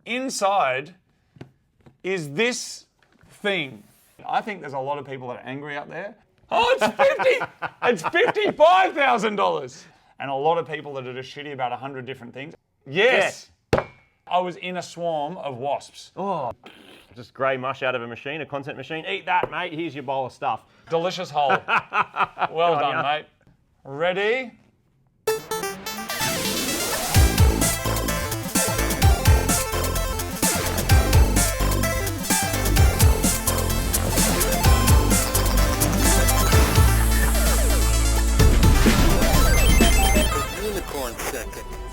Inside is this thing. I think there's a lot of people that are angry out there. Oh, it's it's $55,000. And a lot of people that are just shitty about 100 different things. Yes. I was in a swarm of wasps. Oh, just grey mush out of a machine, a content machine. Eat that, mate. Here's your bowl of stuff. Delicious hole. Well done, mate. Ready?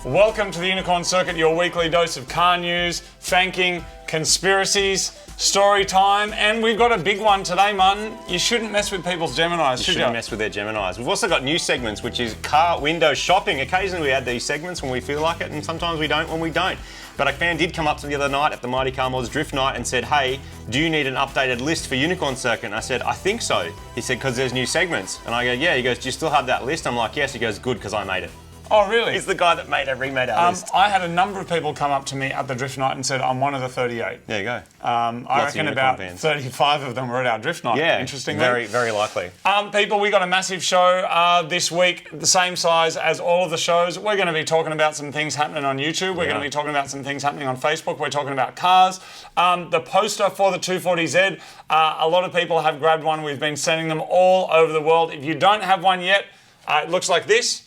Welcome to the Unicorn Circuit, your weekly dose of car news, fanking, conspiracies, story time, and we've got a big one today, Martin. You shouldn't mess with people's Geminis, should you? Shouldn't mess with their Geminis. We've also got new segments, which is car window shopping. Occasionally we add these segments when we feel like it, and sometimes we don't when we don't. But a fan did come up to me the other night at the Mighty Car Mods Drift Night and said, hey, do you need an updated list for Unicorn Circuit? And I said, I think so. He said, because there's new segments. And I go, yeah. He goes, do you still have that list? I'm like, yes. He goes, good, because I made it. Oh, really? He's the guy that remade our list. I had a number of people come up to me at the Drift Night and said, I'm one of the 38. There you go. I reckon about 35 of them were at our Drift Night, interestingly. Very, very likely. People, we got a massive show this week, the same size as all of the shows. We're going to be talking about some things happening on YouTube. We're going to be talking about some things happening on Facebook. We're talking about cars. The poster for the 240Z, a lot of people have grabbed one. We've been sending them all over the world. If you don't have one yet, it looks like this.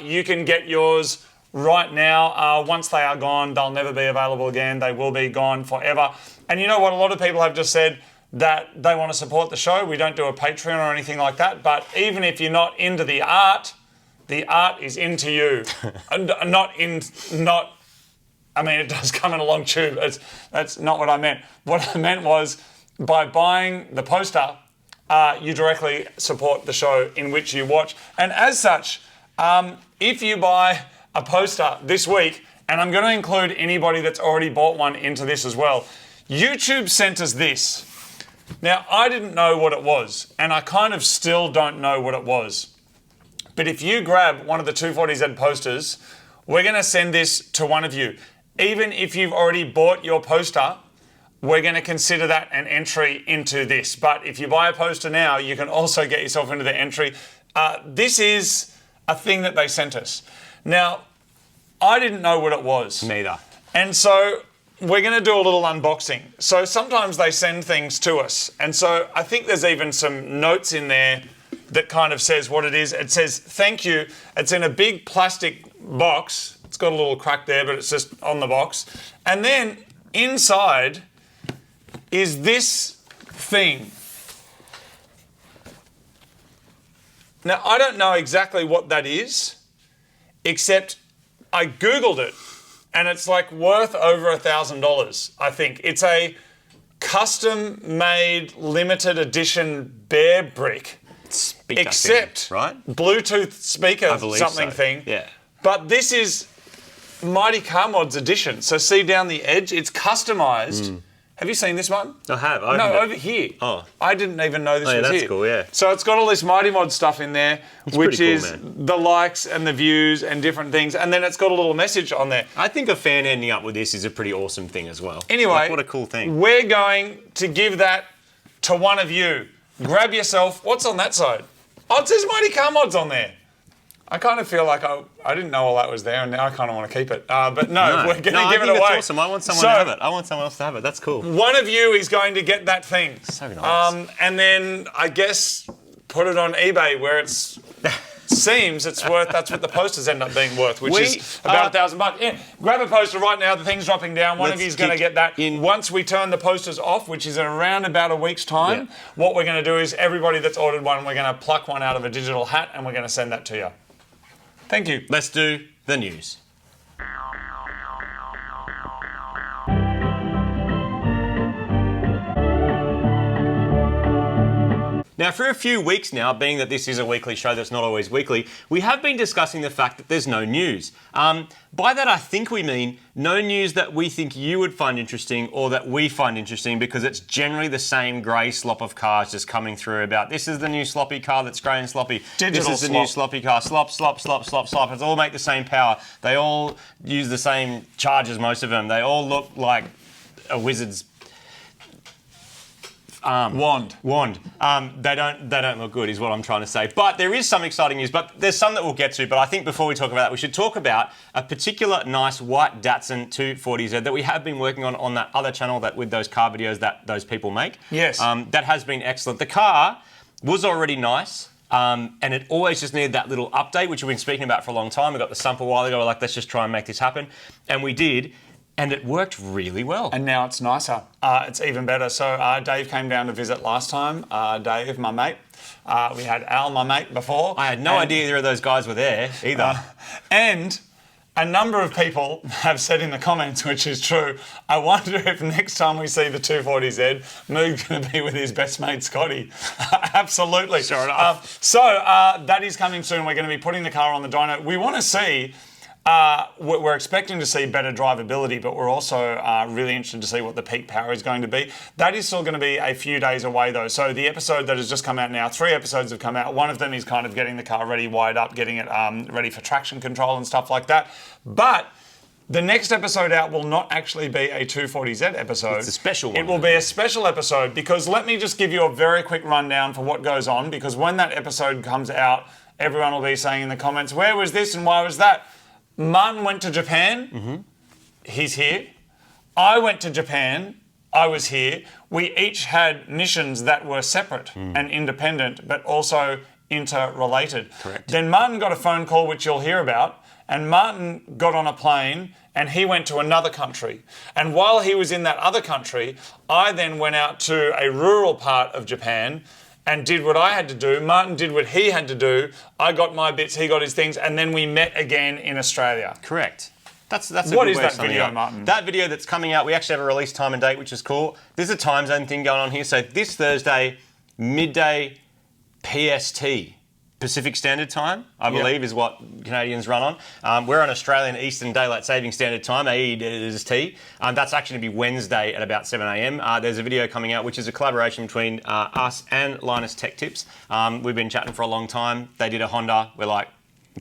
You can get yours right now. Once they are gone, they'll never be available again. They will be gone forever. And you know what? A lot of people have just said that they want to support the show. We don't do a Patreon or anything like that. But even if you're not into the art is into you. I mean, it does come in a long tube. That's not what I meant. What I meant was by buying the poster, you directly support the show in which you watch. And as such, if you buy a poster this week, and I'm going to include anybody that's already bought one into this as well, YouTube sent us this. Now, I didn't know what it was, and I kind of still don't know what it was. But if you grab one of the 240Z posters, we're going to send this to one of you. Even if you've already bought your poster, we're going to consider that an entry into this. But if you buy a poster now, you can also get yourself into the entry. This is a thing that they sent us. Now, I didn't know what it was. Neither. And so we're going to do a little unboxing. So sometimes they send things to us. And so I think there's even some notes in there that kind of says what it is. It says, thank you. It's in a big plastic box. It's got a little crack there, but it's just on the box. And then inside is this thing. Now, I don't know exactly what that is, except I Googled it, and it's like worth over $1,000, I think. It's a custom-made, limited edition bear brick, except thing, right? Bluetooth speaker something thing. Yeah. But this is Mighty Car Mods edition. So see down the edge, it's customized. Have you seen this one? I have. Over here. Oh. I didn't even know this was that's here. That's cool, yeah. So it's got all this Mighty Mod stuff in there, which cool, is the likes and the views and different things. And then it's got a little message on there. I think a fan ending up with this is a pretty awesome thing as well. Anyway. Like, what a cool thing. We're going to give that to one of you. Grab yourself. What's on that side? Oh, it says Mighty Car Mods on there. I kind of feel like I didn't know all that was there, and now I kind of want to keep it. But no, we're going to give it away. That's awesome. I want someone to have it. I want someone else to have it. That's cool. One of you is going to get that thing. So nice. And then I guess put it on eBay where it's seems it's worth. That's what the posters end up being worth, which is about $1,000. Yeah, grab a poster right now. The thing's dropping down. One of you's going to get that. Once we turn the posters off, which is in around about a week's time, what we're going to do is everybody that's ordered one, we're going to pluck one out of a digital hat, and we're going to send that to you. Thank you. Let's do the news. Now, for a few weeks now, being that this is a weekly show that's not always weekly, we have been discussing the fact that there's no news. By that, I think we mean no news that we think you would find interesting or that we find interesting, because it's generally the same grey slop of cars just coming through about this is the new sloppy car that's grey and sloppy. Digital this is the slop. new sloppy car. Slop, slop, slop, slop, slop. It's all make the same power. They all use the same chargers, most of them. They all look like a wizard's Wand. They don't look good, is what I'm trying to say. But there is some exciting news. But there's some that we'll get to. But I think before we talk about that, we should talk about a particular nice white Datsun 240Z that we have been working on that other channel that with those car videos that those people make. Yes. That has been excellent. The car was already nice. And it always just needed that little update, which we've been speaking about for a long time. We got the sump a while ago. We're like, let's just try and make this happen. And we did. And it worked really well. And now it's nicer. It's even better. So Dave came down to visit last time. Dave, my mate. We had Al, my mate, before. I had no idea either of those guys were there either. And a number of people have said in the comments, which is true, I wonder if next time we see the 240Z, Moog's going to be with his best mate, Scotty. Absolutely. Sure enough. So that is coming soon. We're going to be putting the car on the dyno. We want to see... we're expecting to see better drivability, but we're also really interested to see what the peak power is going to be. That is still going to be a few days away, though. So the episode that has just come out now, 3 episodes have come out. One of them is kind of getting the car ready, wired up, getting it ready for traction control and stuff like that. But the next episode out will not actually be a 240Z episode. It's a special one. It will be a special episode, because let me just give you a very quick rundown for what goes on, because when that episode comes out, everyone will be saying in the comments, where was this and why was that? Martin went to Japan. Mm-hmm. He's here. I went to Japan. I was here. We each had missions that were separate and independent, but also interrelated. Correct. Then Martin got a phone call, which you'll hear about, and Martin got on a plane and he went to another country. And while he was in that other country, I then went out to a rural part of Japan and did what I had to do. Martin did what he had to do. I got my bits, he got his things, and then we met again in Australia. Correct. That's a What good is way that of summing video, it up. Martin? That video that's coming out, we actually have a release time and date, which is cool. There's a time zone thing going on here. So this Thursday, midday PST, Pacific Standard Time, I believe, is what Canadians run on. We're on Australian Eastern Daylight Saving Standard Time, AEST. That's actually going to be Wednesday at about 7 a.m. There's a video coming out, which is a collaboration between us and Linus Tech Tips. We've been chatting for a long time. They did a Honda. We're like,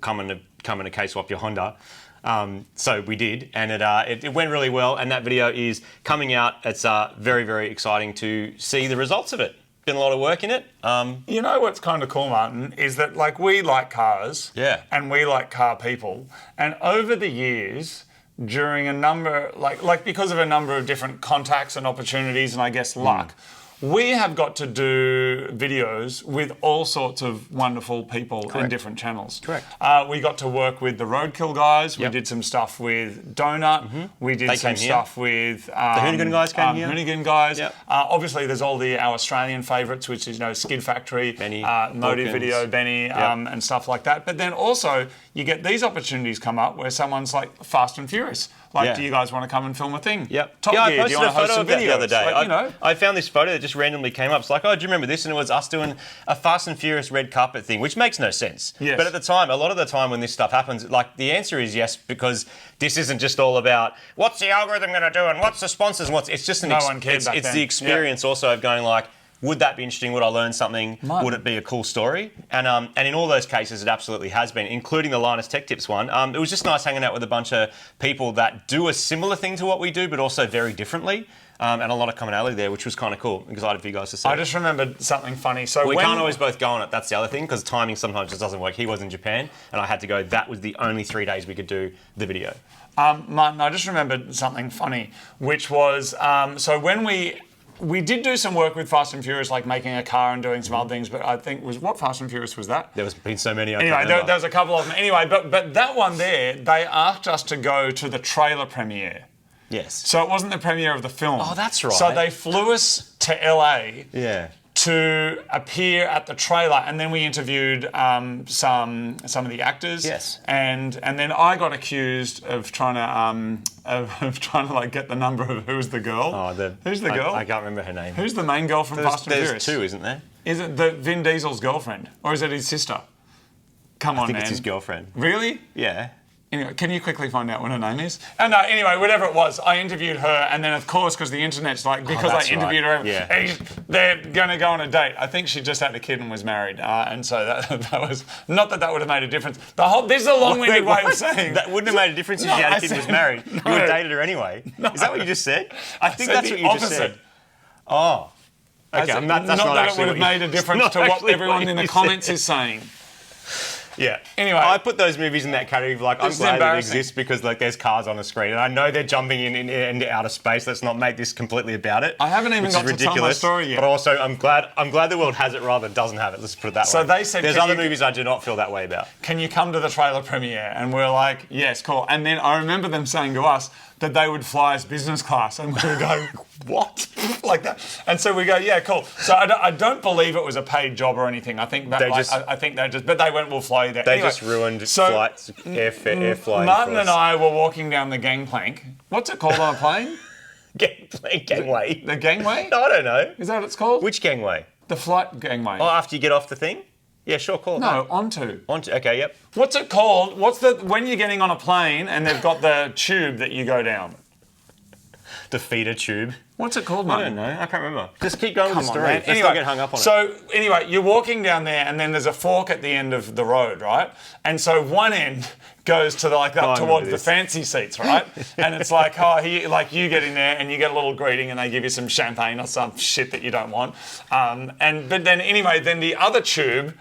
come in to K-swap your Honda. So we did, and it went really well, and that video is coming out. It's very, very exciting to see the results of it. Been a lot of work in it. You know what's kind of cool, Martin, is that like we like cars, and we like car people, and over the years, during a number like because of a number of different contacts and opportunities, and I guess luck. We have got to do videos with all sorts of wonderful people in different channels. Correct. We got to work with the Roadkill guys. We did some stuff with Donut. We did some stuff with... the Hoonigan guys came here. Hoonigan guys. Obviously, there's all our Australian favourites, which is Skid Factory, Benny, Motive Video, Benny, and stuff like that. But then also, you get these opportunities come up where someone's like Fast and Furious. Like, do you guys want to come and film a thing? Top I Gear, posted do you want a to host photo some of that videos? the other day. Like, I found this photo that just randomly came up. It's like, oh, do you remember this? And it was us doing a Fast and Furious red carpet thing, which makes no sense. Yes. But at the time, a lot of the time when this stuff happens, like the answer is yes, because this isn't just all about what's the algorithm going to do and what's the sponsors and it's just No one cared back it's then. the experience also of going like, would that be interesting? Would I learn something? Would it be a cool story? And in all those cases, it absolutely has been, including the Linus Tech Tips one. It was just nice hanging out with a bunch of people that do a similar thing to what we do, but also very differently. And a lot of commonality there, which was kind of cool. I'm excited for you guys to see. I just remembered something funny. So we can't always both go on it. That's the other thing, because timing sometimes just doesn't work. He was in Japan, and I had to go. That was the only 3 days we could do the video. Martin, I just remembered something funny, which was so when we did do some work with Fast and Furious, like making a car and doing some other things, but I think what Fast and Furious was that? There's been so many. Anyway, there was a couple of them. Anyway, but that one there, they asked us to go to the trailer premiere. Yes. So it wasn't the premiere of the film. Oh, that's right. So they flew us to LA. Yeah. To appear at the trailer, and then we interviewed some of the actors. Yes. And then I got accused of trying to like get the number of who's the girl. Oh, who's the girl? I can't remember her name. Who's the main girl from Fast and Furious? There's 2, isn't there? Is it the Vin Diesel's girlfriend or is it his sister? Come on, I think man. it's his girlfriend. Really? Yeah. Anyway, can you quickly find out what her name is? Oh, no, anyway, whatever it was, I interviewed her, and then, of course, because the internet's like, because I interviewed her, they're going to go on a date. I think she just had a kid and was married, and so that was, not that would have made a difference. This is a long-winded way of saying. That wouldn't have made a difference if she had a kid and was married. No. You would have dated her anyway. No. Is that what you just said? I think that's what you just said. Oh. Okay, that's not that actually it would have made a difference to what everyone in the comments is saying. Yeah. Anyway, I put those movies in that category of like, I'm glad it exists because like there's cars on the screen, and I know they're jumping into outer space. Let's not make this completely about it. I haven't even got to tell my story yet. But also, I'm glad the world has it rather than doesn't have it. Let's put it that way. So they said, there's other movies I do not feel that way about. Can you come to the trailer premiere? And we're like, yes, cool. And then I remember them saying to us that they would fly us business class, and we would go, what? Like that. And so we go, yeah, cool. So I don't believe it was a paid job or anything. I think that I think they just, but they went, we'll fly you there. They just ruined flights, air flying. Martin and I were walking down the gangplank. What's it called on a plane? Gangway. The gangway? No, I don't know. Is that what it's called? Which gangway? The flight gangway. Oh, after you get off the thing? Yeah, sure, call it No, onto. Okay, yep. What's it called? When you're getting on a plane and they've got the tube that you go down? The feeder tube. What's it called, mate? I don't know. I can't remember. Just keep going with the story. Let's not get hung up on it. So anyway, you're walking down there, and then there's a fork at the end of the road, right? And so one end goes to up towards the fancy seats, right? And it's like, you get in there and you get a little greeting, and they give you some champagne or some shit that you don't want. But then the other tube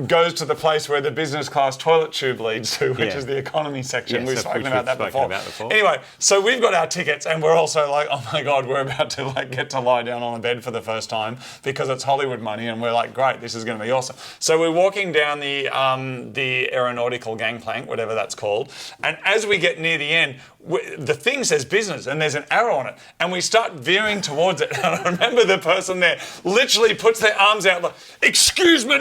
goes to the place where the business class toilet tube leads to, which is the economy section. We've spoken about that before. Anyway, so we've got our tickets, and we're also like, oh my God, we're about to get to lie down on a bed for the first time because it's Hollywood money, and we're like, great, this is going to be awesome. So we're walking down the aeronautical gangplank, whatever that's called, and as we get near the end, the thing says business, and there's an arrow on it, and we start veering towards it. And I remember the person there literally puts their arms out like, excuse me,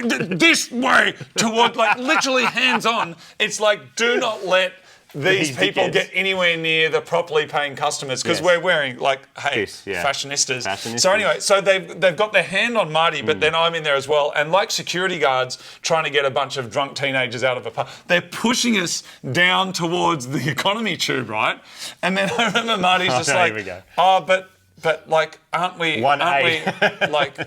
this way, toward, like, literally hands on. It's like, do not let these people get anywhere near the properly paying customers, because we're wearing, like, fashionistas. So anyway, so they've got their hand on Marty, but then I'm in there as well, and like security guards trying to get a bunch of drunk teenagers out of a pub, they're pushing us down towards the economy tube, right? And then I remember Marty's just like, here we go. Oh, but like, aren't we like the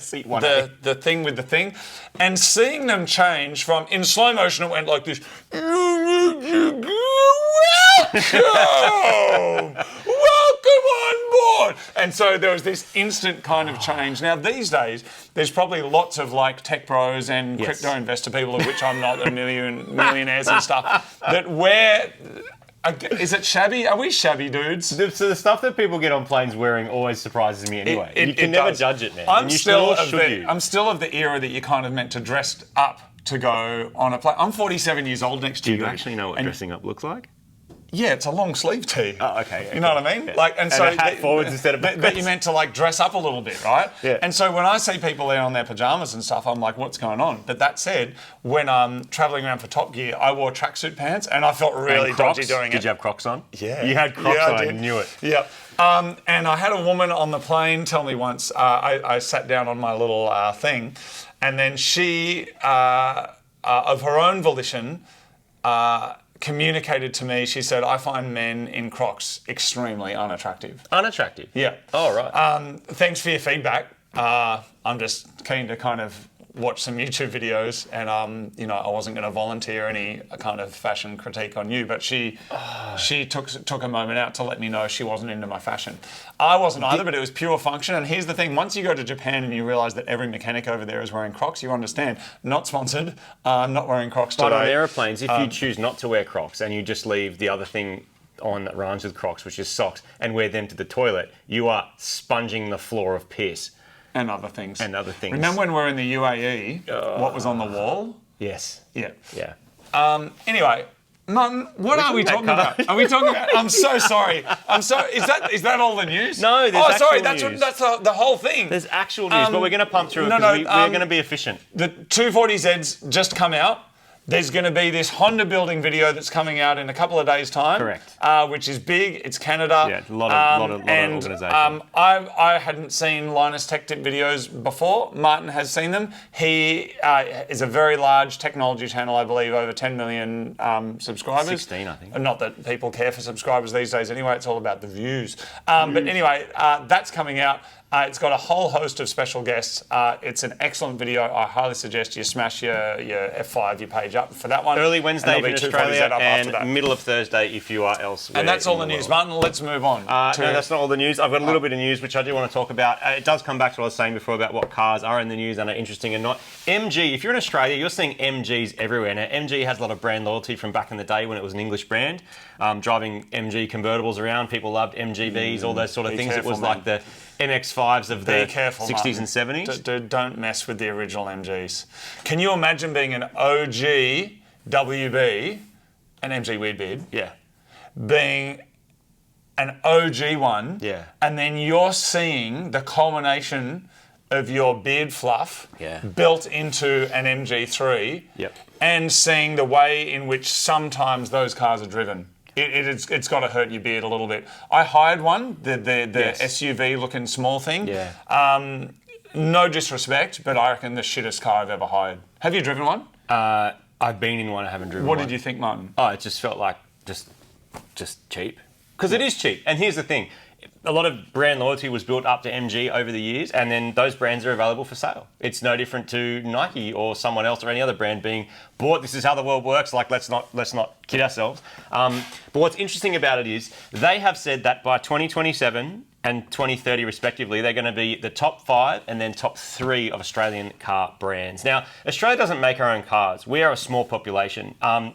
thing with the thing? And seeing them change from, in slow motion, it went like this. Welcome on board. And so there was this instant kind of change. Now, these days, there's probably lots of like tech bros and crypto investor people, of which I'm not, millionaires and stuff, that wear... Is it shabby? Are we shabby dudes? So the stuff that people get on planes wearing always surprises me anyway. You can never judge it now. I'm still of the era that you kind of meant to dress up to go on a plane. I'm 47 years old next year. Do you actually know what dressing up looks like? Yeah, it's a long sleeve tee. Oh, okay. You know what I mean? Yeah. Like, and so a hat forwards instead of. But you meant to like dress up a little bit, right? Yeah. And so when I see people there on their pajamas and stuff, I'm like, what's going on? But that said, when I'm traveling around for Top Gear, I wore tracksuit pants, and I felt really dodgy doing it. Did you have Crocs on? Yeah. You had Crocs on. I knew it. Yeah. And I had a woman on the plane tell me once. I sat down on my little thing, and then she, of her own volition, communicated to me, she said, I find men in Crocs extremely unattractive. Unattractive? Yeah. Oh, right. Thanks for your feedback. I'm just keen to kind of watch some YouTube videos, and I wasn't going to volunteer any kind of fashion critique on you, but she took a moment out to let me know she wasn't into my fashion. I wasn't either, but it was pure function. And here's the thing: once you go to Japan and you realise that every mechanic over there is wearing Crocs, you understand. Not sponsored. Not wearing Crocs today. But on aeroplanes, if you choose not to wear Crocs and you just leave the other thing on that rhymes with Crocs, which is socks, and wear them to the toilet, you are sponging the floor of piss. And other things. Remember when we were in the UAE, what was on the wall? Yes. Yeah. Yeah. Anyway, Martin, what are we talking about? Are we talking about... I'm so sorry. Is that all the news? No, there's actual news. That's the whole thing. There's actual news, but we're going to pump through it because we're going to be efficient. The 240Zs just come out. There's going to be this Honda building video that's coming out in a couple of days' time. Correct. Which is big. It's Canada. Yeah, a lot of organisation. I hadn't seen Linus Tech Tip videos before. Martin has seen them. He is a very large technology channel, I believe, over 10 million subscribers. 16, I think. Not that people care for subscribers these days anyway. It's all about the views. But anyway, that's coming out. It's got a whole host of special guests. It's an excellent video. I highly suggest you smash your F5, your page up for that one. Early Wednesday in Australia and middle of Thursday if you are elsewhere. And that's all the news. Martin, let's move on. No, that's not all the news. I've got a little bit of news which I do want to talk about. It does come back to what I was saying before about what cars are in the news and are interesting and not. MG, if you're in Australia, you're seeing MGs everywhere. Now, MG has a lot of brand loyalty from back in the day when it was an English brand. Driving MG convertibles around, people loved MGBs, all those sort of things. Careful, it was like the MX-5s of the 60s Martin. and 70s. Dude, don't mess with the original MGs. Can you imagine being an OG WB, an MG weird beard? Yeah. Being an OG one, Yeah. and then you're seeing the culmination of your beard fluff Yeah. built into an MG3, Yep. and seeing the way in which sometimes those cars are driven. It's got to hurt your beard a little bit. I hired one, the Yes. SUV looking small thing. Yeah. No disrespect, but I reckon the shittest car I've ever hired. Have you driven one? I've been in one, I haven't driven What one. did you think, Martin? Oh, it just felt like just cheap. Because it is cheap. And here's the thing. A lot of brand loyalty was built up to MG over the years, and then those brands are available for sale. It's no different to Nike or someone else or any other brand being bought. This is how the world works. Like, let's not kid ourselves. But what's interesting about it is they have said that by 2027 and 2030 respectively, they're going to be the top 5 and then top 3 of Australian car brands. Now, Australia doesn't make our own cars. We are a small population.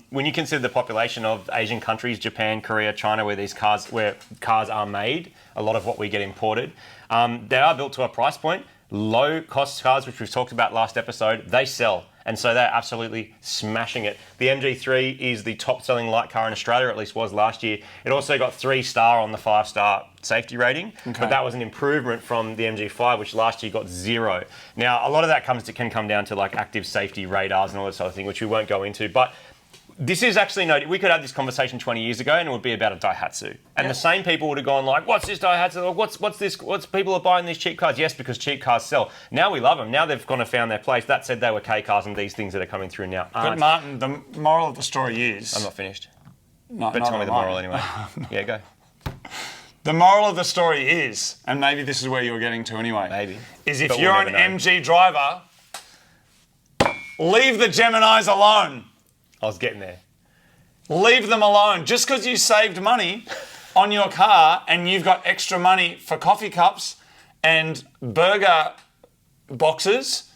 When you consider the population of Asian countries, Japan, Korea, China, where cars are made, a lot of what we get imported, they are built to a price point. Low cost cars, which we've talked about last episode, they sell. And so they're absolutely smashing it. The MG3 is the top selling light car in Australia, or at least was last year. It also got 3-star on the 5-star safety rating, but that was an improvement from the MG5, which last year got 0. Now, a lot of that can come down to like active safety radars and all that sort of thing, which we won't go into. But this is actually we could have this conversation 20 years ago and it would be about a Daihatsu. And the same people would have gone like, what's this Daihatsu? What's this? What's people are buying these cheap cars? Yes, because cheap cars sell. Now we love them. Now they've gone and found their place. That said, they were K cars, and these things that are coming through now aren't. But Martin, the moral of the story is... I'm not finished. No, But tell me the moral anyway. Yeah, go. The moral of the story is, and maybe this is where you were getting to anyway, Maybe. is if But you're we'll an never know. MG driver, leave the Geminis alone. I was getting there. Leave them alone. Just because you saved money on your car and you've got extra money for coffee cups and burger boxes,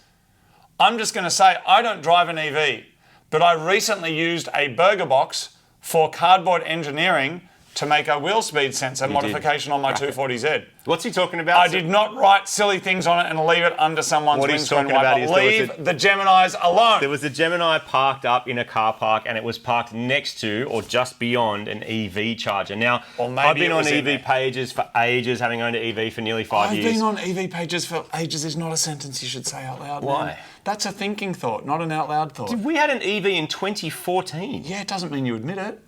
I'm just going to say I don't drive an EV, but I recently used a burger box for cardboard engineering to make a wheel speed sensor modification on my 240Z. What's he talking about? I did not write silly things on it and leave it under someone's What he's windscreen talking about wiper. is Leave the Geminis alone. There was a Gemini parked up in a car park, and it was parked next to or just beyond an EV charger. Now, Or maybe I've been it on was in there. EV pages for ages, having owned an EV for nearly 5 years. I've been on EV pages for ages is not a sentence you should say out loud. Why? Man. That's a thinking thought, not an out loud thought. We had an EV in 2014. Yeah, it doesn't mean you admit it.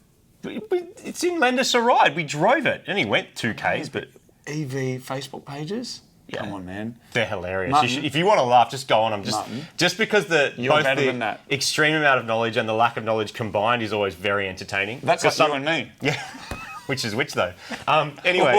It's in Lend Us a Ride. We drove it. It only went 2Ks, but EV Facebook pages? Yeah. Come on, man. they're hilarious. Martin. If you want to laugh, just go on them. Martin. Just because You're both better the than that. extreme amount of knowledge and the lack of knowledge combined is always very entertaining. That's like you and me. Yeah. Which is which though? Anyway,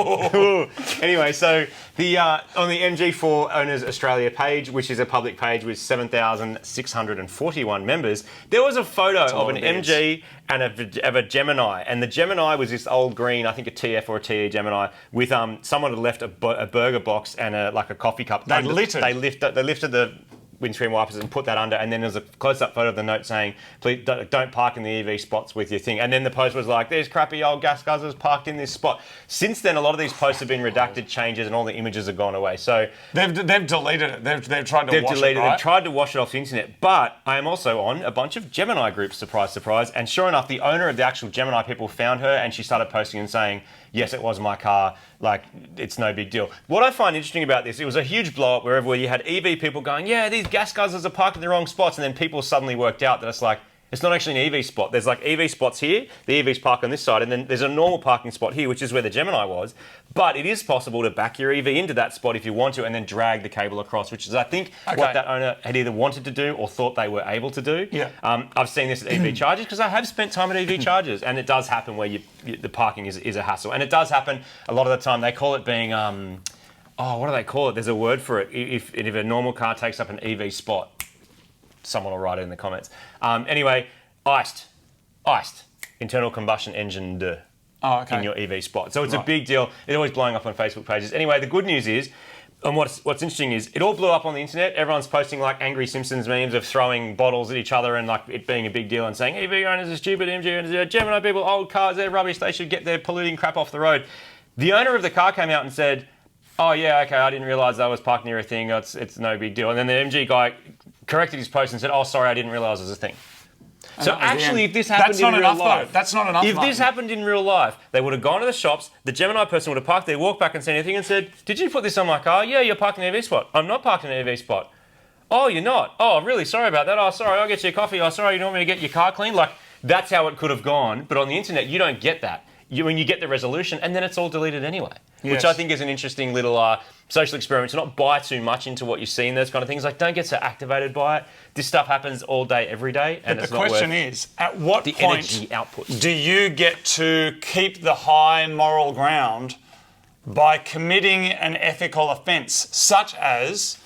so the on the MG4 Owners Australia page, which is a public page with 7,641 members, there was a photo of an MG and of a Gemini, and the Gemini was this old green, I think a TF or a TE Gemini, with someone had left a burger box and a coffee cup. They lifted the windscreen wipers and put that under, and then there's a close-up photo of the note saying, please don't park in the EV spots with your thing. And then the post was like, there's crappy old gas guzzlers parked in this spot. Since then, a lot of these posts have been redacted, changes, and all the images have gone away. So They've deleted it. They've tried to wash it, right? They've tried to wash it off the internet. But I am also on a bunch of Gemini groups, surprise, surprise. And sure enough, the owner of the actual Gemini people found her, and she started posting and saying, yes, it was my car. Like, it's no big deal. What I find interesting about this, it was a huge blow up where you had EV people going, yeah, these gas guzzlers are parked in the wrong spots. And then people suddenly worked out that it's like, It's not actually an EV spot. There's like EV spots here, the EVs park on this side, and then there's a normal parking spot here, which is where the Gemini was. But it is possible to back your EV into that spot if you want to, and then drag the cable across, which is, I think, what that owner had either wanted to do or thought they were able to do. Yeah. I've seen this at EV chargers because I have spent time at EV chargers, and it does happen where the parking is a hassle. And it does happen a lot of the time. They call it being... what do they call it? There's a word for it. If a normal car takes up an EV spot, someone will write it in the comments. Anyway, iced internal combustion engine in your EV spot. So it's a big deal. It's always blowing up on Facebook pages. Anyway, the good news is, and what's interesting is, it all blew up on the internet. Everyone's posting like angry Simpsons memes of throwing bottles at each other and like it being a big deal and saying EV owners are stupid, MG owners are Gemini people, old cars, they're rubbish, they should get their polluting crap off the road. The owner of the car came out and said, oh yeah, okay, I didn't realise I was parked near a thing, it's no big deal. And then the MG guy corrected his post and said, oh sorry, I didn't realise it was a thing. So actually, if this happened in real life... That's not enough. If this happened in real life, they would have gone to the shops, the Gemini person would have parked there, walked back and said anything and said, did you put this on my car? Yeah, you're parked in an EV spot. I'm not parked in an EV spot. Oh, you're not? Oh, really? Sorry about that. Oh, sorry, I'll get you a coffee. Oh, sorry, you want me to get your car cleaned? Like, that's how it could have gone. But on the internet, you don't get that. When you get the resolution, and then it's all deleted anyway. Yes. Which I think is an interesting little social experiment to not buy too much into what you see in those kind of things. Like, don't get so activated by it. This stuff happens all day, every day, and but it's the not question worth is, at what the point energy output do you get to keep the high moral ground by committing an ethical offence, such as,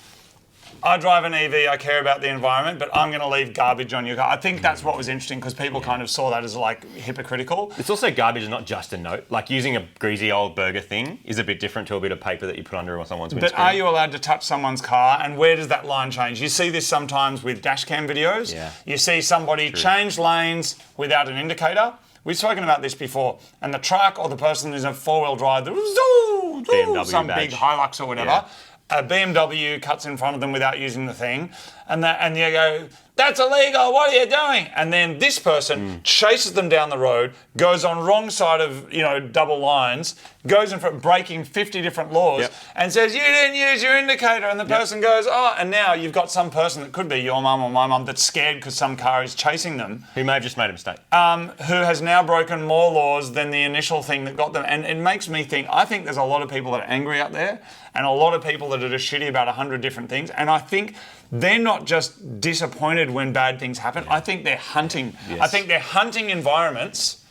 I drive an EV, I care about the environment, but I'm going to leave garbage on your car. I think that's what was interesting because people kind of saw that as like hypocritical. It's also garbage is not just a note. Like using a greasy old burger thing is a bit different to a bit of paper that you put under someone's windscreen. But are you allowed to touch someone's car, and where does that line change? You see this sometimes with dash cam videos. Yeah. You see somebody change lanes without an indicator. We've spoken about this before, and the truck or the person who's in a four-wheel drive, BMW some badge. big Hilux or whatever. Yeah. A BMW cuts in front of them without using the thing, and you go, that's illegal, what are you doing? And then this person chases them down the road, goes on wrong side of, double lines, goes in front, breaking 50 different laws, and says, you didn't use your indicator, and the person goes, oh, and now you've got some person that could be your mum or my mum that's scared because some car is chasing them. Who may have just made a mistake. Who has now broken more laws than the initial thing that got them. And it makes me think, I think there's a lot of people that are angry out there, and a lot of people that are just shitty about 100 different things, and I think they're not just disappointed when bad things happen. I think they're hunting. Yes. I think they're hunting environments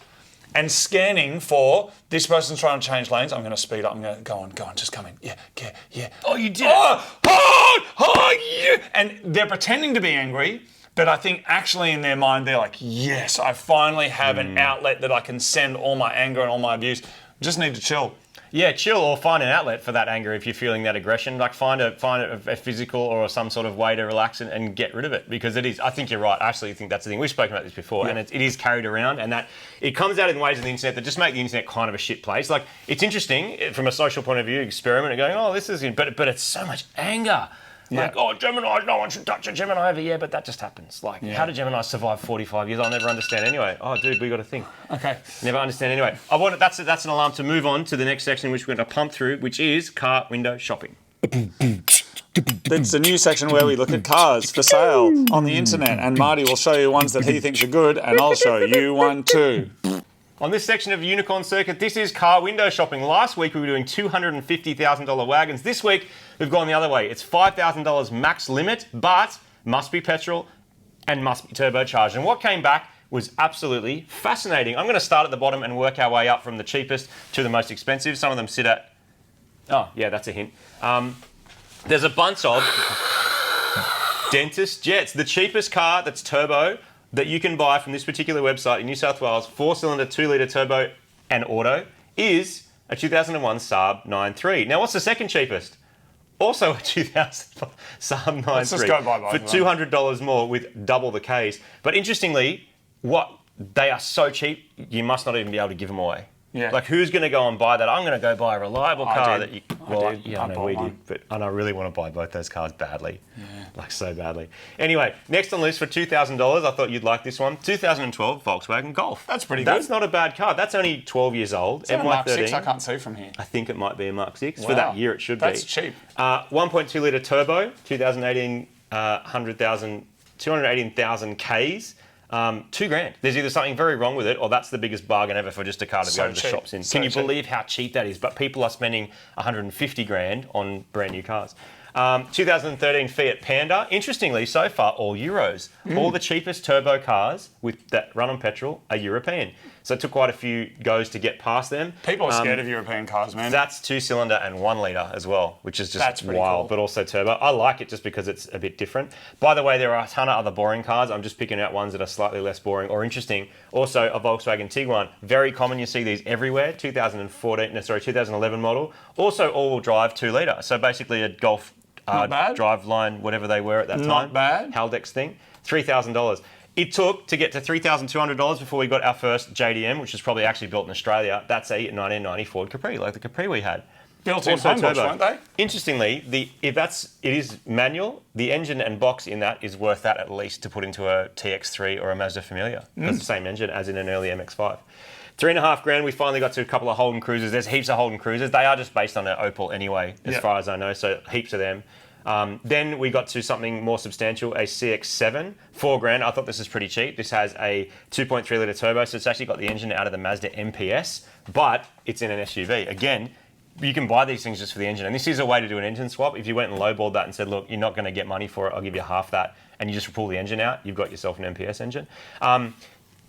and scanning for, this person's trying to change lanes, I'm going to speed up, I'm going to go on, just come in. Yeah. Oh, you did it. And they're pretending to be angry, but I think actually in their mind, they're like, yes, I finally have an outlet that I can send all my anger and all my abuse. Just need to chill. Yeah, chill or find an outlet for that anger if you're feeling that aggression. Like find a physical or some sort of way to relax and get rid of it, because it is. I think you're right. I actually think that's the thing. We've spoken about this before, and it is carried around, and that it comes out in ways on the internet that just make the internet kind of a shit place. Like it's interesting from a social point of view, experiment and going, oh, this is, but it's so much anger. Like, oh, Gemini, no one should touch a Gemini over. Yeah, but that just happens. Like, how do Gemini survive 45 years? I'll never understand anyway. Oh, dude, we got a thing. Okay. Never understand anyway. That's an alarm to move on to the next section, which we're going to pump through, which is car window shopping. It's a new section where we look at cars for sale on the internet, and Marty will show you ones that he thinks are good, and I'll show you one too. On this section of Unicorn Circuit, this is car window shopping. Last week we were doing $250,000 wagons. This week we've gone the other way. It's $5,000 max limit, but must be petrol and must be turbocharged. And what came back was absolutely fascinating. I'm going to start at the bottom and work our way up from the cheapest to the most expensive. Some of them sit at... Oh, yeah, that's a hint. There's a bunch of Dentist Jets. The cheapest car that's turbo that you can buy from this particular website in New South Wales, 4-cylinder, 2-litre turbo and auto, is a 2001 Saab 9.3. Now, what's the second cheapest? Also a 2000 Saab 9.3. Let's just go by for $200 more with double the Ks. But interestingly, they are so cheap, you must not even be able to give them away. Yeah. Like, who's going to go and buy that? I'm going to go buy a reliable car that you... Well, I did. Yeah, I know we did. But I really want to buy both those cars badly. Yeah. Like, so badly. Anyway, next on the list for $2,000, I thought you'd like this one. 2012 Volkswagen Golf. That's pretty good. That's not a bad car. That's only 12 years old. Is that a Mark 6? I can't see from here. I think it might be a Mark 6. Wow. For that year, it should That's cheap. 1.2 litre turbo, 2018, 218,000 Ks. $2,000. There's either something very wrong with it, or that's the biggest bargain ever for just a car to go to the shops in. Can you believe how cheap that is? But people are spending $150,000 on brand new cars. 2013 Fiat Panda. Interestingly, so far, all Euros. All the cheapest turbo cars that run on petrol are European. So it took quite a few goes to get past them. People are scared of European cars, man. That's 2-cylinder and 1 litre as well, which is just wild, cool. But also turbo. I like it just because it's a bit different. By the way, there are a ton of other boring cars. I'm just picking out ones that are slightly less boring or interesting. Also, a Volkswagen Tiguan. Very common. You see these everywhere. 2011 model. Also, all-wheel drive 2 litre. So basically a Golf drive line, whatever they were at that time. Not bad. Haldex thing. $3,000. It took to get to $3,200 before we got our first JDM, which is probably actually built in Australia. That's a 1990 Ford Capri, like the Capri we had. Built in Homebush, weren't they? Interestingly, it is manual, the engine and box in that is worth that at least to put into a TX3 or a Mazda Familia. It's the same engine as in an early MX-5. $3,500, we finally got to a couple of Holden Cruisers. There's heaps of Holden Cruisers. They are just based on an Opel anyway, as far as I know, so heaps of them. Then we got to something more substantial, a CX-7, $4,000. I thought this was pretty cheap. This has a 2.3 litre turbo, so it's actually got the engine out of the Mazda MPS, but it's in an SUV. Again, you can buy these things just for the engine, and this is a way to do an engine swap. If you went and lowballed that and said, look, you're not going to get money for it, I'll give you half that, and you just pull the engine out, you've got yourself an MPS engine.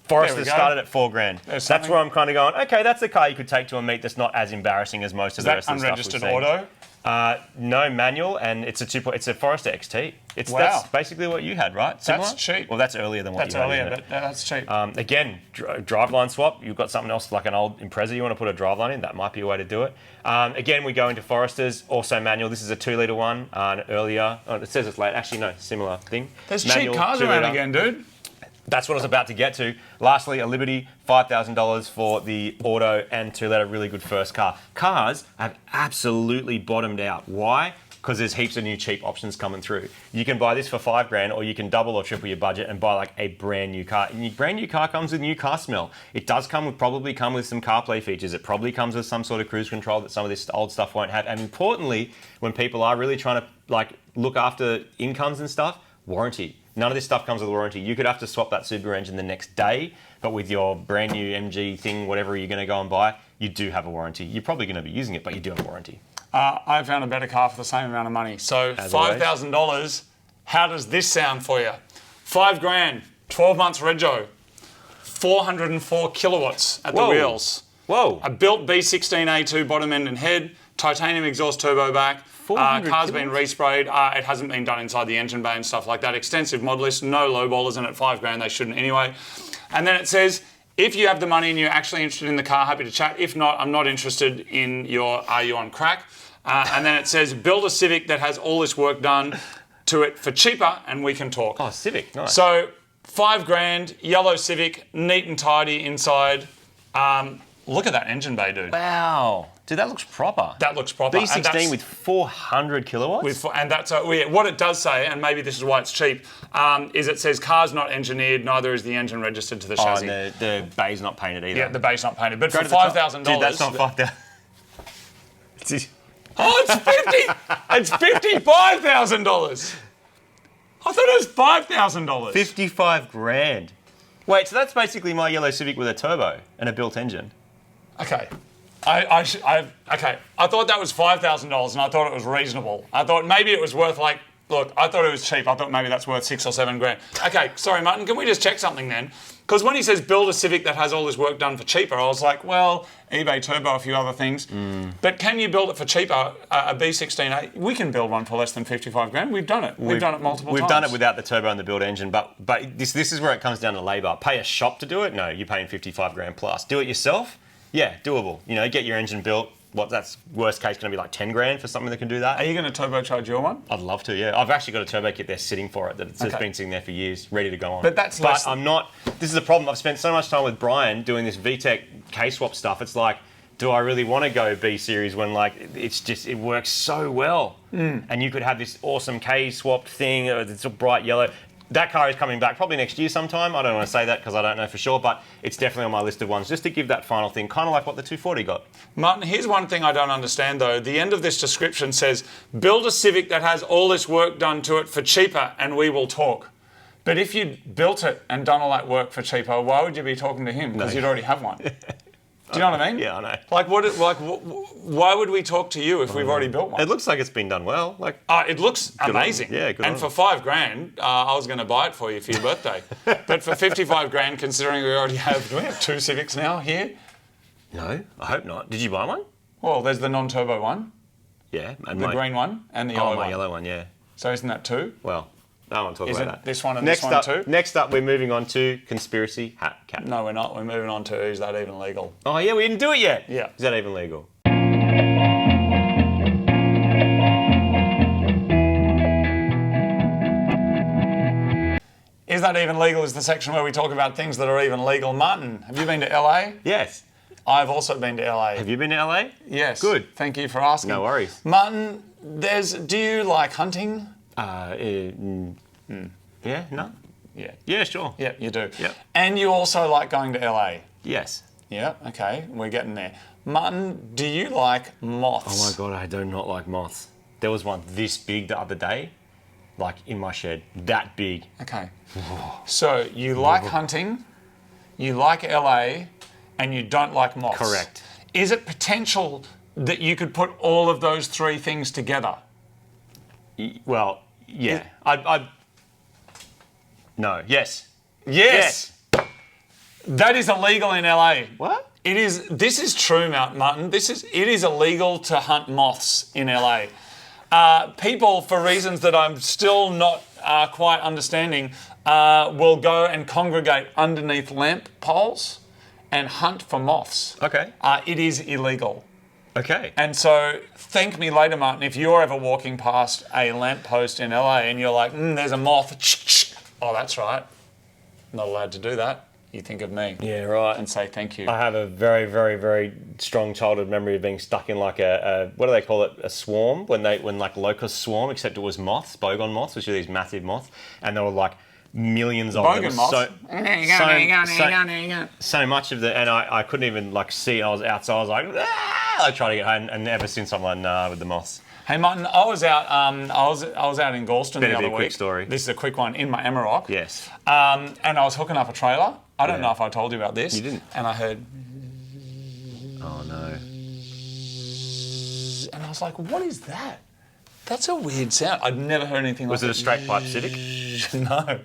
Forester started at $4,000. That's where I'm kind of going, okay, that's a car you could take to a meet that's not as embarrassing as most of the rest of the stuff we've seen. Is that unregistered auto? No, manual, and it's a Forester XT. That's basically what you had, right? Similar? That's cheap. Well, that's earlier than what you had. That's earlier, but that's cheap. Again, driveline swap. You've got something else like an old Impreza you want to put a driveline in. That might be a way to do it. Again, we go into Foresters, also manual. This is a 2 litre one. Earlier, it says it's late. Actually, no, similar thing. There's manual, cheap cars around again, dude. That's what I was about to get to. Lastly, a Liberty, $5,000 for the auto and 2 litre, really good first car. Cars have absolutely bottomed out. Why? Because there's heaps of new cheap options coming through. You can buy this for $5,000, or you can double or triple your budget and buy like a brand new car. And your brand new car comes with new car smell. It does probably come with some CarPlay features. It probably comes with some sort of cruise control that some of this old stuff won't have. And importantly, when people are really trying to look after incomes and stuff, warranty. None of this stuff comes with a warranty. You could have to swap that Subaru engine the next day, but with your brand new MG thing, whatever you're going to go and buy, you do have a warranty. You're probably going to be using it, but you do have a warranty. I found a better car for the same amount of money. So $5,000, how does this sound for you? $5,000, 12 months rego, 404 kilowatts at the wheels. Whoa. A built B16A2 bottom end and head, titanium exhaust turbo back. Car's been resprayed. It hasn't been done inside the engine bay and stuff like that. Extensive mod list, no low ballers in it. $5,000, they shouldn't anyway. And then it says, if you have the money and you're actually interested in the car, happy to chat. If not, I'm not interested in your Are You On Crack? And then it says, build a Civic that has all this work done to it for cheaper and we can talk. Oh, Civic, nice. So $5,000, yellow Civic, neat and tidy inside. Look at that engine bay, dude. Wow. Dude, that looks proper. That looks proper. B16 with 400 kilowatts? And that's what it does say, and maybe this is why it's cheap, is it says car's not engineered, neither is the engine registered to the chassis. And the bay's not painted either. Yeah, the bay's not painted. But for $5,000... Dude, that's not $5,000. Oh, it's $55,000. I thought it was $5,000. $55,000. Wait, so that's basically my yellow Civic with a turbo and a built engine. Okay. I thought that was $5,000 and I thought it was reasonable. I thought maybe it was worth I thought it was cheap. I thought maybe that's worth $6,000 or $7,000. Okay, sorry, Martin, can we just check something then? Because when he says build a Civic that has all this work done for cheaper, I was like, well, eBay Turbo, a few other things. But can you build it for cheaper, a B16A? We can build one for less than $55,000. We've done it. We've done it multiple times. We've done it without the turbo and the built engine, but this is where it comes down to labour. Pay a shop to do it? No, you're paying $55,000 plus. Do it yourself? Yeah, doable. Get your engine built. That's worst case going to be like $10,000 for something that can do that. Are you going to turbocharge your one? I'd love to, yeah. I've actually got a turbo kit there sitting for it that's been sitting there for years, ready to go on. But I'm not. This is the problem. I've spent so much time with Brian doing this VTEC K-swap stuff. It's like, do I really want to go B series when it works so well? And you could have this awesome K-swapped thing. It's a bright yellow. That car is coming back probably next year sometime. I don't want to say that because I don't know for sure, but it's definitely on my list of ones just to give that final thing, kind of like what the 240 got. Martin, here's one thing I don't understand though. The end of this description says, build a Civic that has all this work done to it for cheaper and we will talk. But if you'd built it and done all that work for cheapo, why would you be talking to him? Because you'd already have one. Do you know what I mean? Yeah, I know. Why would we talk to you if we've already built one? It looks like it's been done well. It looks amazing. Yeah, good. And for $5,000, I was going to buy it for you for your birthday. But for $55,000, considering we already have, do we have 2 Civics now here? No, I hope not. Did you buy one? Well, there's the non-turbo one, Yeah, and the green one, and the yellow one. yellow one. Yeah. So isn't that 2? Well, I don't want to talk Isn't about that. this one and Next this one up, 2? Next up, we're moving on to conspiracy hat cap. No, we're not. We're moving on to is that even legal? Oh yeah, we didn't do it yet. Yeah. Is that even legal? Is that even legal is the section where we talk about things that are even legal. Martin, have you been to LA? Yes. I've also been to LA. Have you been to LA? Yes. Good. Thank you for asking. No worries. Martin, do you like hunting? Yeah, no? Yeah. Yeah, sure. Yeah, you do. Yep. And you also like going to LA? Yes. Yeah, okay, we're getting there. Martin, do you like moths? Oh my God, I do not like moths. There was one this big the other day, like in my shed, that big. Okay. So you like hunting, you like LA, and you don't like moths. Correct. Is it potential that you could put all of those 3 things together? Well, yeah. No. Yes. Yes. That is illegal in LA. What? It is. This is true, Martin. It is illegal to hunt moths in LA. People, for reasons that I'm still not quite understanding, will go and congregate underneath lamp poles and hunt for moths. Okay. It is illegal. Okay. And so, thank me later, Martin, if you're ever walking past a lamppost in LA and you're like, there's a moth. Oh, that's right. Not allowed to do that. You think of me. Yeah, right. And say thank you. I have a very, very, very strong childhood memory of being stuck in like a what do they call it? A swarm when like locusts swarm, except it was moths, bogon moths, which are these massive moths, and there were like millions of Bogan them. moths. So much of the, and I couldn't even like see. I was outside. I was like, I tried to get home, and ever since I'm like, nah, with the moths. Hey Martin, I was out. I was out in Galston the other week. Quick story. This is a quick one in my Amarok. Yes. And I was hooking up a trailer. I don't know if I told you about this. You didn't. And I heard. Oh no. And I was like, what is that? That's a weird sound. I'd never heard anything like that. Was it a straight pipe Civic? No.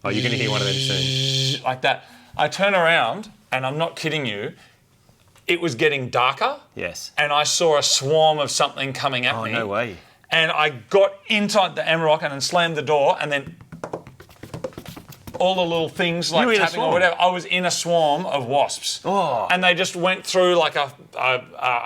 Oh, you're going to hear one of them soon. Like that. I turn around, and I'm not kidding you. It was getting darker. Yes. And I saw a swarm of something coming at me. Oh, no way. And I got inside the Amarok and then slammed the door, and then all the little things like tapping or whatever. I was in a swarm of wasps. Oh. And they just went through like a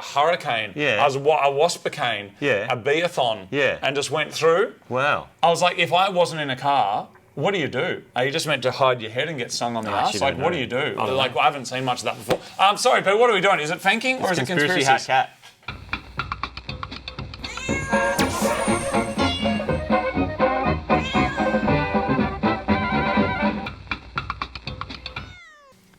hurricane. Yeah. I was a waspicane. Yeah. A beathon. Yeah. And just went through. Wow. I was like, if I wasn't in a car, what do you do? Are you just meant to hide your head and get stung on the ass? Like, what do you do? Like, I haven't seen much of that before. I'm sorry, but what are we doing? Is it Fanking or is it conspiracy? Hat cat.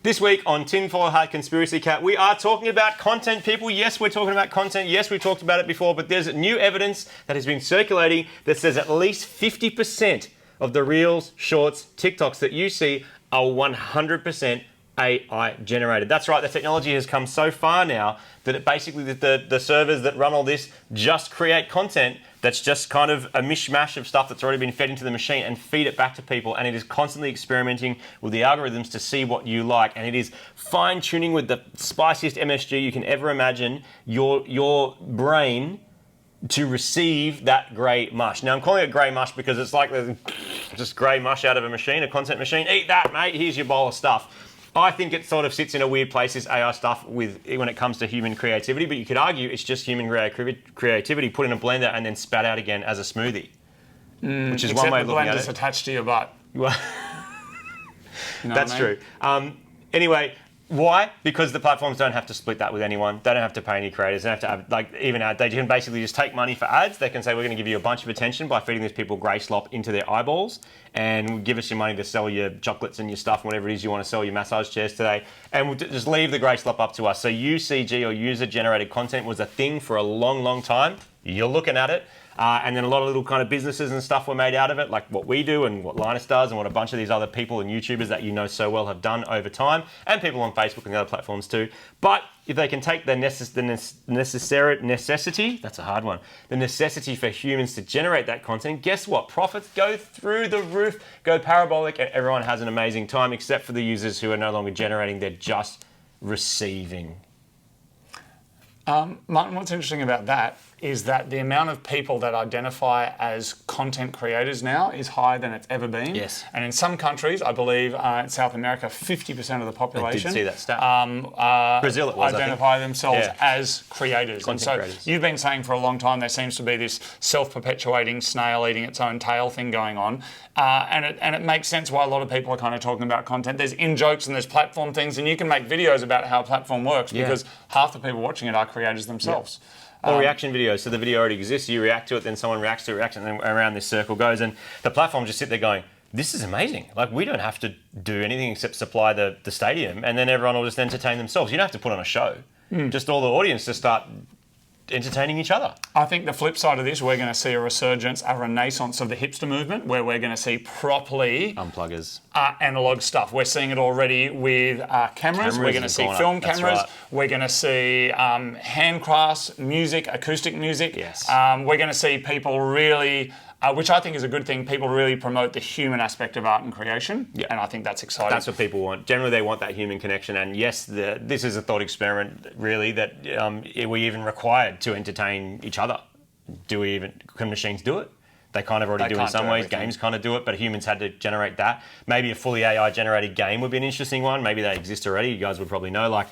This week on Tinfoil Hat Conspiracy Cat, we are talking about content, people. Yes, we're talking about content. Yes, we talked about it before, but there's new evidence that has been circulating that says at least 50% of the Reels, Shorts, TikToks that you see are 100% AI generated. That's right, the technology has come so far now that it basically the servers that run all this just create content that's just kind of a mishmash of stuff that's already been fed into the machine and feed it back to people, and it is constantly experimenting with the algorithms to see what you like, and it is fine-tuning with the spiciest MSG you can ever imagine your brain to receive that grey mush. Now, I'm calling it grey mush because it's like there's just grey mush out of a machine, a content machine. Eat that, mate. Here's your bowl of stuff. I think it sort of sits in a weird place, this AI stuff, when it comes to human creativity, but you could argue it's just human creativity put in a blender and then spat out again as a smoothie, which is one way of looking at it. Except the blender's attached to your butt. Well, you know that's true. Anyway, why? Because the platforms don't have to split that with anyone. They don't have to pay any creators. They don't have to have, even ad. They can basically just take money for ads. They can say, we're going to give you a bunch of attention by feeding these people grey slop into their eyeballs, and give us your money to sell your chocolates and your stuff, whatever it is you want to sell, your massage chairs today, and we'll just leave the grey slop up to us. So UCG, or user-generated content, was a thing for a long, long time. you're looking at it. And then a lot of little kind of businesses and stuff were made out of it, like what we do and what Linus does and what a bunch of these other people and YouTubers that you know so well have done over time, and people on Facebook and other platforms too. But if they can take the necessity, that's a hard one, the necessity for humans to generate that content, guess what? Profits go through the roof, go parabolic, and everyone has an amazing time, except for the users who are no longer generating, they're just receiving. Martin, what's interesting about that is that the amount of people that identify as content creators now is higher than it's ever been. Yes. And in some countries, I believe in South America, 50% of the population I did see that stat. Brazil it was, identify themselves as creators. Content creators. You've been saying for a long time there seems to be this self-perpetuating snail eating its own tail thing going on. And it makes sense why a lot of people are kind of talking about content. There's in-jokes and there's platform things, and you can make videos about how a platform works because half the people watching it are creators themselves. Or reaction videos. So the video already exists, you react to it, then someone reacts to it, and then around this circle goes. And the platform just sit there going, this is amazing. Like, we don't have to do anything except supply the stadium, and then everyone will just entertain themselves. You don't have to put on a show. Just all the audience to start entertaining each other. I think the flip side of this, we're going to see a resurgence, a renaissance of the hipster movement, where we're going to see properly unpluggers, analog stuff. We're seeing it already with cameras. We're going to see film cameras. Right. We're going to see handcrafts, music, acoustic music. Yes. We're going to see people really, which I think is a good thing, people really promote the human aspect of art and creation. Yeah. And I think that's exciting. That's what people want. Generally, they want that human connection. And yes, this is a thought experiment, really, that we even required to entertain each other. Can machines do it? They kind of already do in some ways. Games kind of do it, but humans had to generate that. Maybe a fully AI-generated game would be an interesting one. Maybe they exist already. You guys would probably know. Like,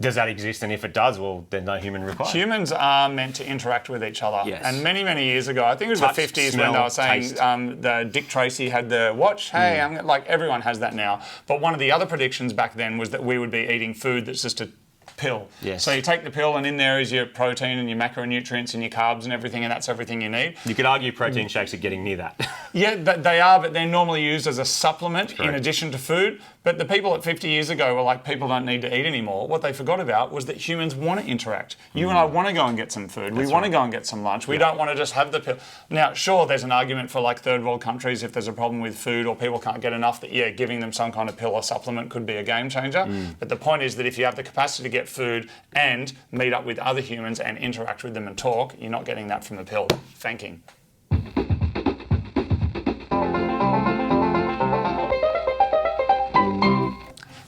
does that exist? And if it does, well, then no human required. Humans are meant to interact with each other. Yes. And many, many years ago, I think it was the 50s when they were saying the Dick Tracy had the watch. Hey, like everyone has that now. But one of the other predictions back then was that we would be eating food that's just a pill. Yes. So you take the pill and in there is your protein and your macronutrients and your carbs and everything, and that's everything you need. You could argue protein shakes are getting near that. Yeah, they are, but they're normally used as a supplement in addition to food. But the people at 50 years ago were like, people don't need to eat anymore. What they forgot about was that humans want to interact. You and I want to go and get some food. We want to go and get some lunch. We don't want to just have the pill. Now, sure, there's an argument for like third world countries if there's a problem with food or people can't get enough, that giving them some kind of pill or supplement could be a game changer. But the point is that if you have the capacity to get food and meet up with other humans and interact with them and talk, you're not getting that from the pill. Fanking.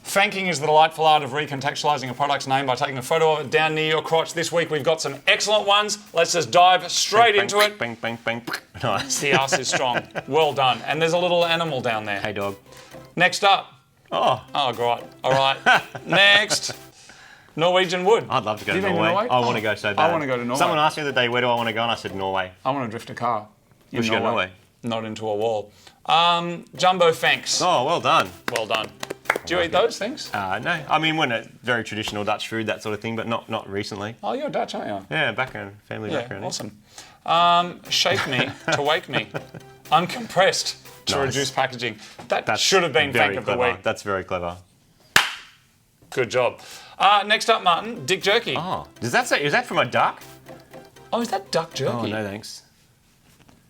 Fanking is the delightful art of recontextualising a product's name by taking a photo of it down near your crotch. This week we've got some excellent ones. Let's just dive straight into it. Bang, bang, bang. Nice. The arse is strong. Well done. And there's a little animal down there. Hey, dog. Next up. Oh, great. All right. Next. Norwegian wood. I'd love to go to Norway. I want to go so bad. I want to go to Norway. Someone asked me the other day, where do I want to go? And I said Norway. I want to drift a car. You should go to Norway. Not into a wall. Jumbo Fanks. Oh, well done. Well done. Do you eat those things? No. I mean, when it's very traditional Dutch food, that sort of thing, but not recently. Oh, you're Dutch, aren't you? Yeah, background, family background. Awesome. Shake me to wake me. Uncompressed to reduce packaging. That should have been Fank of the Week. That's very clever. Good job. Next up, Martin, Dick Jerky. Oh, is that from a duck? Oh, is that duck jerky? Oh, no thanks.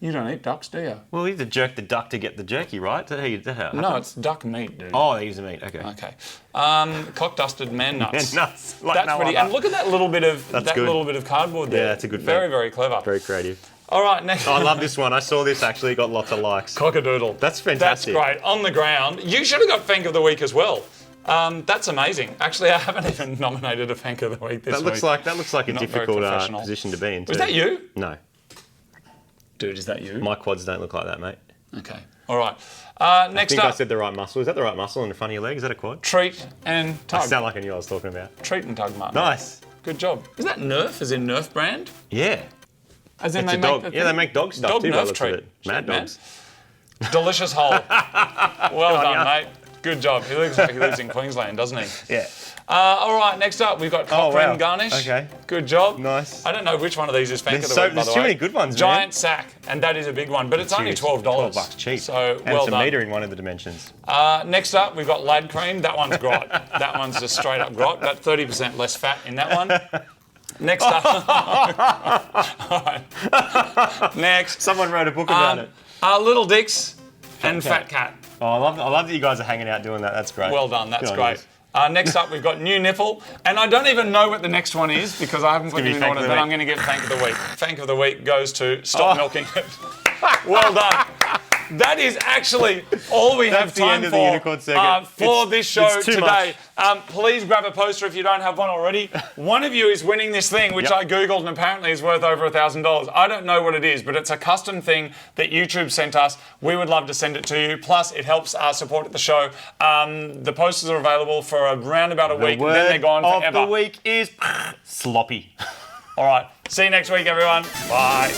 You don't eat ducks, do you? Well, you have to jerk the duck to get the jerky, right? No, it's duck meat, dude. Oh, they use the meat. Okay. Okay. Cock-dusted man nuts. Man nuts. Like that's pretty. And look at that little bit of little bit of cardboard there. Yeah, that's a good. Very, very clever. Very creative. All right, next. I love this one. I saw this actually. Got lots of likes. Cockadoodle. That's fantastic. That's great. On the ground. You should have got Fank of the Week as well. That's amazing. Actually, I haven't even nominated a Fank of the Week this week. That looks like a difficult position to be in. Was that you? No. Dude, is that you? My quads don't look like that, mate. Okay. All right. Next up. I think I said the right muscle. Is that the right muscle in the front of your leg? Is that a quad? Treat and tug. I sound like I knew what I was talking about. Treat and tug, Martin. Nice. Good job. Is that Nerf, as in Nerf brand? Yeah. As in they make dog stuff dog too. Nerf treat. Mad dogs. Delicious hole. Well done, mate. Good job. He looks like he lives in Queensland, doesn't he? Yeah. All right, next up, we've got Cochrane garnish. Okay. Good job. Nice. I don't know which one of these is Fank of the Week, by the way. There's too many good ones, Giant sack, and that is a big one, but it's only $12. $12 cheap. So, and well it's a done. metre in one of the dimensions. Next up, we've got Lad Cream. That one's grot. That one's just straight up grot. About 30% less fat in that one. Next up. All right. Next. Someone wrote a book about it. Little Dicks and Fat Fat Cat. Oh, I love that you guys are hanging out doing that. That's great. Well done, that's Good on great. Next up, we've got New Nipple. And I don't even know what the next one is because I haven't put them in order, but I'm going to get Fank of the Week. Fank of the Week goes to Stop Milking It. Well done. That is actually all we have time for this show today. Please grab a poster if you don't have one already. One of you is winning this thing, which I Googled and apparently is worth over $1,000. I don't know what it is, but it's a custom thing that YouTube sent us. We would love to send it to you. Plus, it helps support the show. The posters are available for around about a week. Then they're gone forever. The week is sloppy. All right. See you next week, everyone. Bye.